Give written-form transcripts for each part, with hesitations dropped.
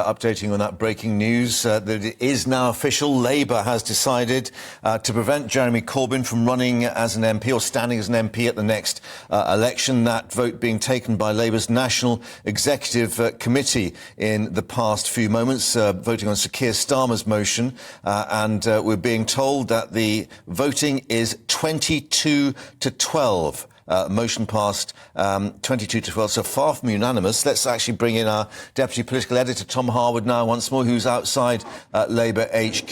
updating on that breaking news that it is now official. Labour has decided to prevent Jeremy Corbyn from running as an MP or standing as an MP at the next election. That vote being taken by Labour's National Executive Committee in the past few moments, voting on Sir Keir Starmer's motion. And we're being told that the voting is 22 to 12. Motion passed 22 to 12, so far from unanimous. Let's actually bring in our Deputy Political Editor, Tom Harwood, now once more, who's outside Labour HQ.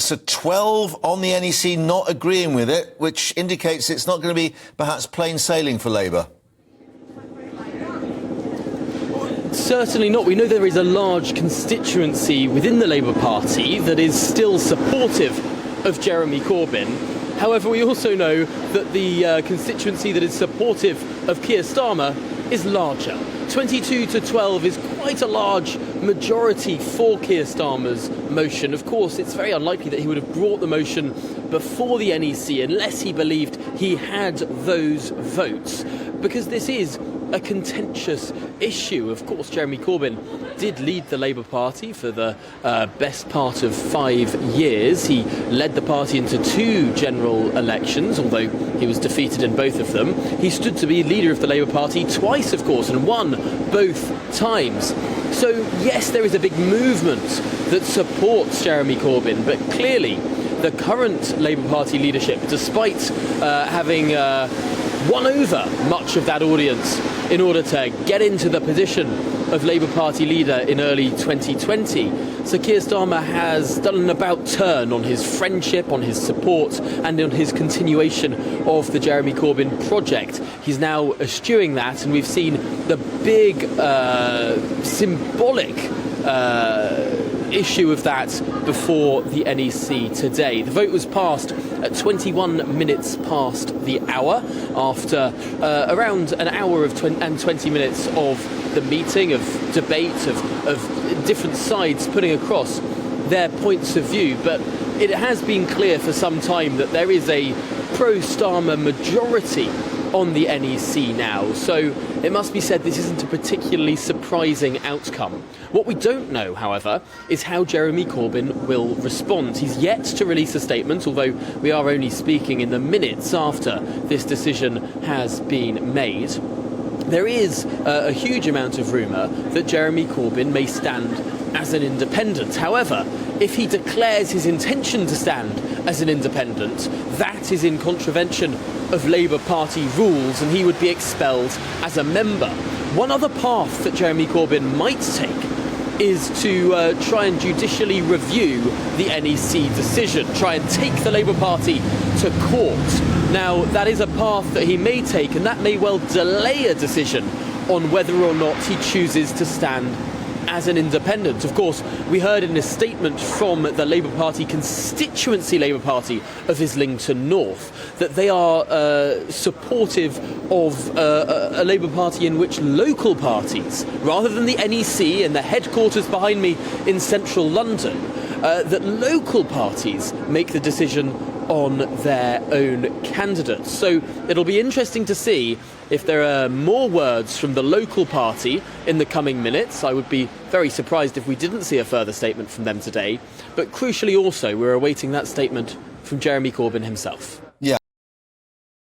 So 12 on the NEC not agreeing with it, which indicates it's not going to be perhaps plain sailing for Labour. Certainly not. We know there is a large constituency within the Labour Party that is still supportive of Jeremy Corbyn. However, we also know that the constituency that is supportive of Keir Starmer is larger. 22 to 12 is quite a large majority for Keir Starmer's motion. Of course, it's very unlikely that he would have brought the motion before the NEC unless he believed he had those votes, because this is a contentious issue. Of course, Jeremy Corbyn did lead the Labour Party for the best part of 5 years. He led the party into 2 general elections, although he was defeated in both of them. He stood to be leader of the Labour Party twice, of course, and won both times. So, yes, there is a big movement that supports Jeremy Corbyn, but clearly the current Labour Party leadership, despite having won over much of that audience in order to get into the position of Labour Party leader in early 2020, Sir Keir Starmer has done an about-turn on his friendship, on his support and on his continuation of the Jeremy Corbyn project. He's now eschewing that, and we've seen the big symbolic issue of that before the NEC today. The vote was passed at 21 minutes past the hour, after around an hour and 20 minutes of the meeting, of debate, of different sides putting across their points of view. But it has been clear for some time that there is a pro-Starmer majority on the NEC now, so it must be said this isn't a particularly surprising outcome. What we don't know, however, is how Jeremy Corbyn will respond. He's yet to release a statement, although we are only speaking in the minutes after this decision has been made. There is a huge amount of rumour that Jeremy Corbyn may stand as an independent. However, if he declares his intention to stand as an independent, that is in contravention of Labour Party rules, and he would be expelled as a member. One other path that Jeremy Corbyn might take is to try and judicially review the NEC decision, try and take the Labour Party to court. Now, that is a path that he may take, and that may well delay a decision on whether or not he chooses to stand as an independent. Of course, we heard in a statement from the Labour Party constituency Labour Party of Islington North that they are supportive of a Labour Party in which local parties, rather than the NEC and the headquarters behind me in central London, that local parties make the decision on their own candidates. So it'll be interesting to see if there are more words from the local party in the coming minutes. I would be very surprised if we didn't see a further statement from them today. But crucially also, we're awaiting that statement from Jeremy Corbyn himself.